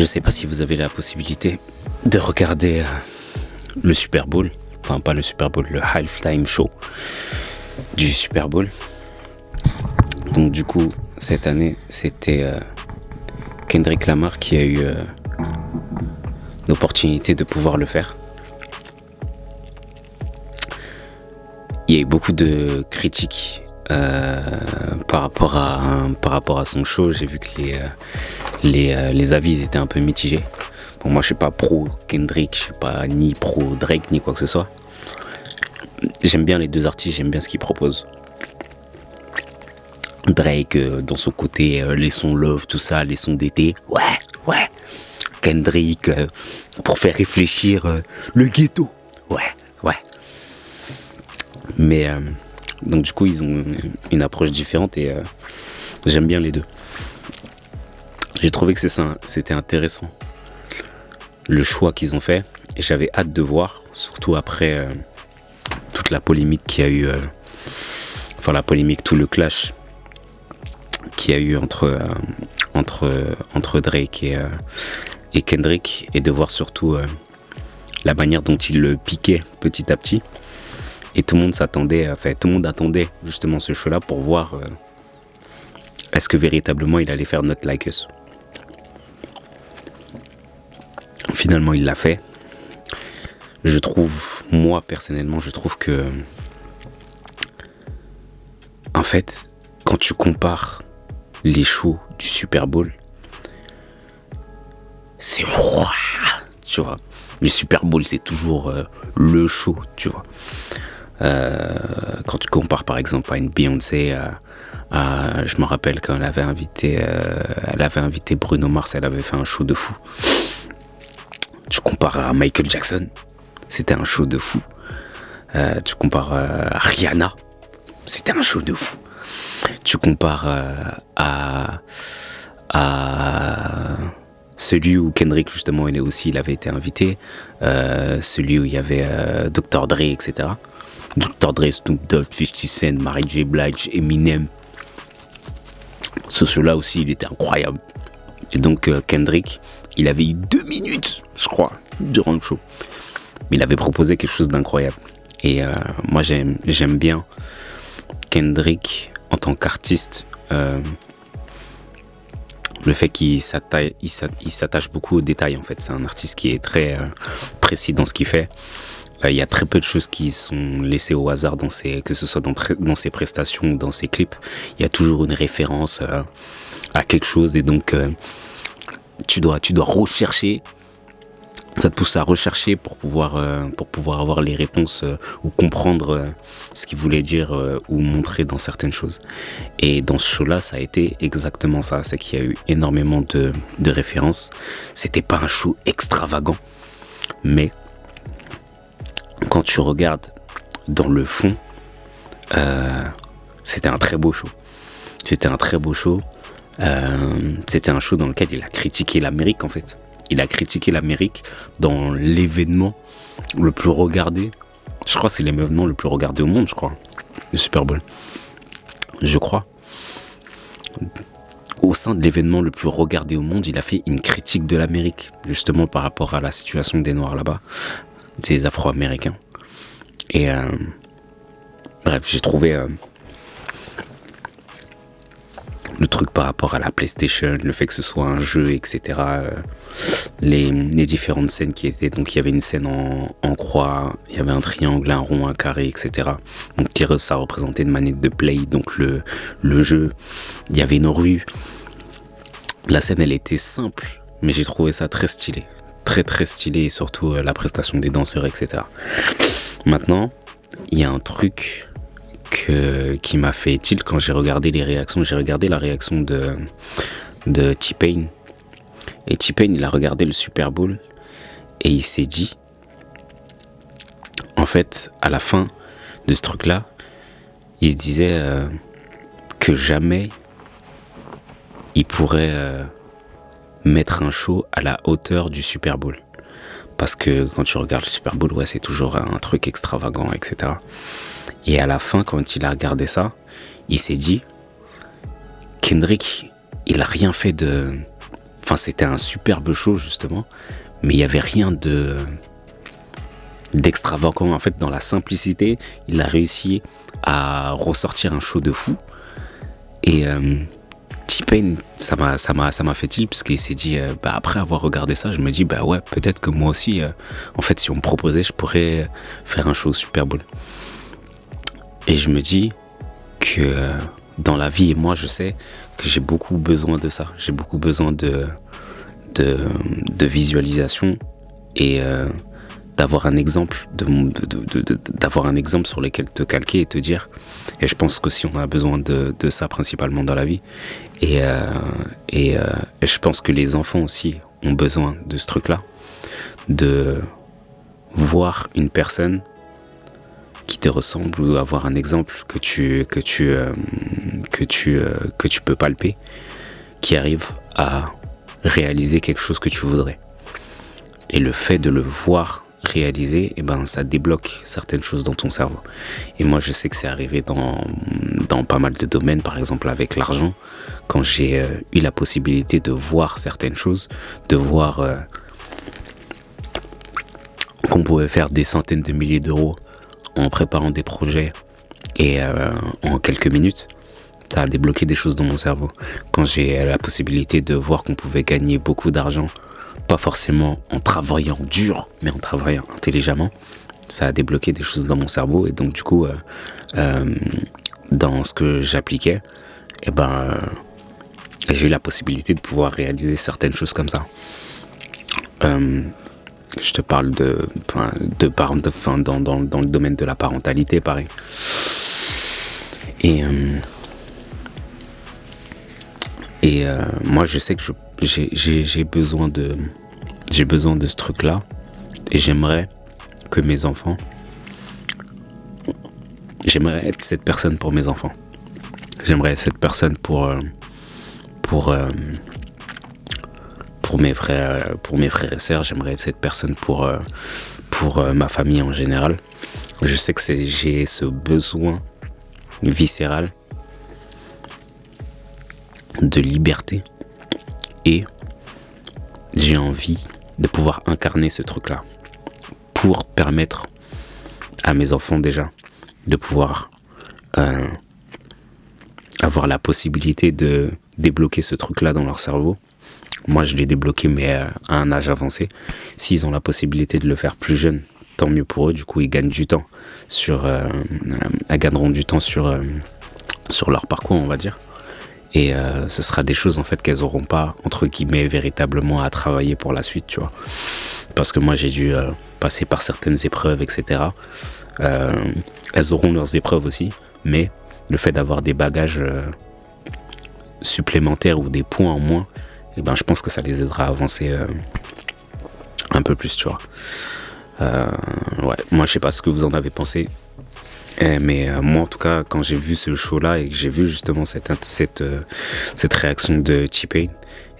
Je sais pas si vous avez la possibilité de regarder le Super Bowl. Enfin, pas le Super Bowl, le halftime show du Super Bowl. Donc du coup, cette année, c'était Kendrick Lamar qui a eu l'opportunité de pouvoir le faire. Il y a eu beaucoup de critiques par rapport à son show. J'ai vu que les avis étaient un peu mitigés. Bon, moi, je suis pas pro Kendrick, je suis pas ni pro Drake, ni quoi que ce soit. J'aime bien les deux artistes, j'aime bien ce qu'ils proposent. Drake, dans son côté, les sons love, tout ça, les sons d'été, ouais. Kendrick, pour faire réfléchir le ghetto, ouais. Mais, donc du coup, ils ont une approche différente et j'aime bien les deux. J'ai trouvé que c'était intéressant, le choix qu'ils ont fait. Et j'avais hâte de voir, surtout après toute la polémique qu'il y a eu, tout le clash qu'il y a eu entre Drake et Kendrick, et de voir surtout la manière dont il le piquait petit à petit. Et tout le monde attendait justement ce show-là pour voir est-ce que véritablement il allait faire Not Like Us. Finalement, il l'a fait. Moi personnellement, je trouve que, en fait, quand tu compares les shows du Super Bowl, c'est tu vois. Le Super Bowl, c'est toujours le show, tu vois. Quand tu compares par exemple à une Beyoncé, je me rappelle quand elle avait invité Bruno Mars, elle avait fait un show de fou. Tu compares à Michael Jackson, c'était un show de fou. Tu compares à Rihanna, c'était un show de fou. Tu compares à celui où Kendrick justement il avait été invité, celui où il y avait Dr. Dre, etc. Dr. Dre, Snoop Dogg, 50 Cent, Mary J. Blige, Eminem. Ce show-là aussi, il était incroyable. Et donc Kendrick, il avait eu 2 minutes, je crois, durant le show. Mais il avait proposé quelque chose d'incroyable. Et moi, j'aime bien Kendrick en tant qu'artiste. Le fait qu'il s'attache beaucoup aux détails, en fait. C'est un artiste qui est très précis dans ce qu'il fait. Il y a très peu de choses qui sont laissées au hasard, que ce soit dans ses prestations ou dans ses clips. Il y a toujours une référence à quelque chose, et donc tu dois rechercher. Ça te pousse à rechercher pour pouvoir avoir les réponses ou comprendre ce qu'il voulait dire ou montrer dans certaines choses. Et dans ce show-là, ça a été exactement ça. C'est qu'il y a eu énormément de références. C'était pas un show extravagant, mais quand tu regardes dans le fond, c'était un très beau show. C'était un show dans lequel il a critiqué l'Amérique, en fait. Il a critiqué l'Amérique dans l'événement le plus regardé. Je crois que c'est l'événement le plus regardé au monde, je crois. Le Super Bowl. Je crois. Au sein de l'événement le plus regardé au monde, il a fait une critique de l'Amérique, justement par rapport à la situation des Noirs là-bas, des Afro-Américains. Et bref, j'ai trouvé le truc par rapport à la PlayStation, le fait que ce soit un jeu, etc. Les différentes scènes qui étaient. Donc il y avait une scène en croix, il y avait un triangle, un rond, un carré, etc. Donc ça représentait une manette de play, donc le jeu. Il y avait une rue. La scène, elle était simple, mais j'ai trouvé ça très stylé. Très très stylé, et surtout la prestation des danseurs, etc. Maintenant, il y a un truc qui m'a fait tilt quand j'ai regardé les réactions. J'ai regardé la réaction de T-Pain. Et T-Pain, il a regardé le Super Bowl et il s'est dit, en fait, à la fin de ce truc-là, il se disait que jamais il pourrait mettre un show à la hauteur du Super Bowl. Parce que quand tu regardes le Super Bowl, ouais, c'est toujours un truc extravagant, etc. Et à la fin, quand il a regardé ça, il s'est dit, Kendrick, il a rien fait de Enfin, c'était un superbe show, justement, mais il n'y avait rien d'extravagant. En fait, dans la simplicité, il a réussi à ressortir un show de fou. Et T-Pain, ça m'a fait tilt, parce qu'il s'est dit, après avoir regardé ça, je me dis, ouais, peut-être que moi aussi, en fait, si on me proposait, je pourrais faire un show Super Bowl. Et je me dis que dans la vie, et moi, je sais que j'ai beaucoup besoin de ça. J'ai beaucoup besoin de visualisation et d'avoir un exemple, d'avoir un exemple sur lequel te calquer et te dire. Et je pense qu'aussi on a besoin de ça principalement dans la vie. Et je pense que les enfants aussi ont besoin de ce truc-là, de voir une personne qui te ressemble ou avoir un exemple que tu peux palper, qui arrive à réaliser quelque chose que tu voudrais. Et le fait de le voir réaliser, ça débloque certaines choses dans ton cerveau. Et moi, je sais que c'est arrivé dans pas mal de domaines, par exemple avec l'argent, quand j'ai eu la possibilité de voir certaines choses, de voir qu'on pouvait faire des centaines de milliers d'euros en préparant des projets et en quelques minutes, ça a débloqué des choses dans mon cerveau. Quand j'ai la possibilité de voir qu'on pouvait gagner beaucoup d'argent, pas forcément en travaillant dur, mais en travaillant intelligemment, ça a débloqué des choses dans mon cerveau. Et donc du coup, dans ce que j'appliquais, j'ai eu la possibilité de pouvoir réaliser certaines choses comme ça. Je te parle dans le domaine de la parentalité, pareil. Et moi, je sais que j'ai besoin de ce truc-là, et j'aimerais que mes enfants, j'aimerais être cette personne pour mes enfants. J'aimerais être cette personne pour mes frères et sœurs. J'aimerais être cette personne pour ma famille en général. Je sais que j'ai ce besoin viscéral de liberté, et j'ai envie de pouvoir incarner ce truc-là pour permettre à mes enfants déjà de pouvoir avoir la possibilité de débloquer ce truc-là dans leur cerveau. Moi, je l'ai débloqué, mais à un âge avancé. S'ils ont la possibilité de le faire plus jeune, tant mieux pour eux. Du coup, ils gagnent du temps gagneront du temps sur leur parcours, on va dire. Et ce sera des choses en fait qu'elles n'auront pas, entre guillemets, véritablement à travailler pour la suite, tu vois. Parce que moi, j'ai dû passer par certaines épreuves, etc. Elles auront leurs épreuves aussi, mais le fait d'avoir des bagages supplémentaires ou des points en moins, je pense que ça les aidera à avancer un peu plus, tu vois. Moi, je sais pas ce que vous en avez pensé. Mais moi, en tout cas, quand j'ai vu ce show-là et que j'ai vu justement cette réaction de T-Pain,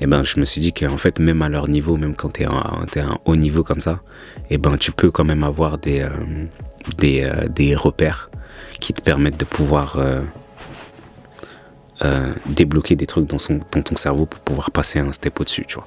je me suis dit qu'en fait, même à leur niveau, même quand t'es à un haut niveau comme ça, tu peux quand même avoir des repères qui te permettent de pouvoir débloquer des trucs dans ton cerveau pour pouvoir passer un step au-dessus, tu vois.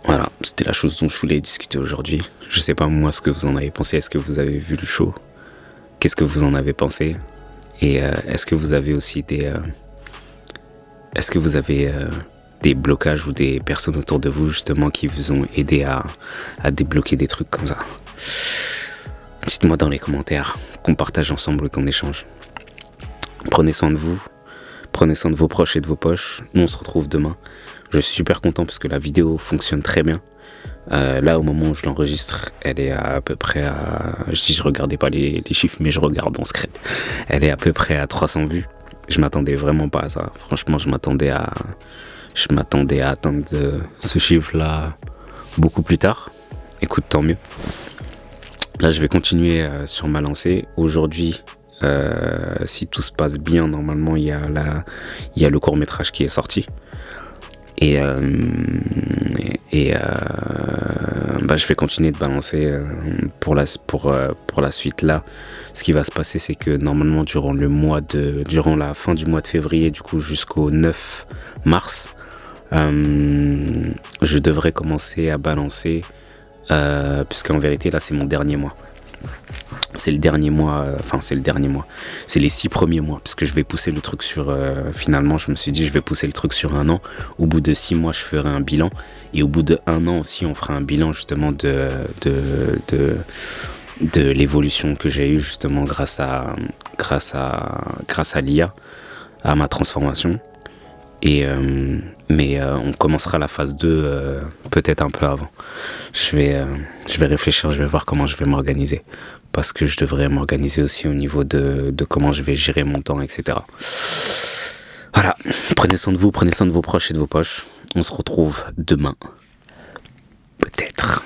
Voilà, c'était la chose dont je voulais discuter aujourd'hui. Je sais pas moi ce que vous en avez pensé. Est-ce que vous avez vu le show? Qu'est-ce que vous en avez pensé? Et est-ce que vous avez aussi des blocages ou des personnes autour de vous justement qui vous ont aidé à débloquer des trucs comme ça? Dites-moi dans les commentaires, qu'on partage ensemble et qu'on échange. Prenez soin de vous, prenez soin de vos proches et de vos poches. Nous on se retrouve demain. Je suis super content parce que la vidéo fonctionne très bien. Là, au moment où je l'enregistre, elle est à peu près à... Je regardais pas les chiffres, mais je regarde en secret. Elle est à peu près à 300 vues. Je m'attendais vraiment pas à ça. Franchement, je m'attendais à atteindre ce chiffre-là beaucoup plus tard. Écoute, tant mieux. Là, je vais continuer sur ma lancée. Aujourd'hui, si tout se passe bien, normalement, il y a le court-métrage qui est sorti. Et je vais continuer de balancer pour la suite là. Ce qui va se passer, c'est que normalement durant la fin du mois de février, du coup jusqu'au 9 mars, Je devrais commencer à balancer, puisqu'en vérité, là, c'est mon dernier mois. C'est le dernier mois, c'est les 6 premiers mois, parce que je vais pousser le truc sur, finalement, je me suis dit, je vais pousser le truc sur 1 an. Au bout de 6 mois, je ferai un bilan, et au bout de 1 an aussi, on fera un bilan justement de l'évolution que j'ai eue justement grâce à l'IA, à ma transformation. Mais on commencera la phase 2 peut-être un peu avant. Je vais réfléchir, je vais voir comment je vais m'organiser. Parce que je devrais m'organiser aussi au niveau de comment je vais gérer mon temps, etc. Voilà, prenez soin de vous, prenez soin de vos proches et de vos poches. On se retrouve demain. Peut-être.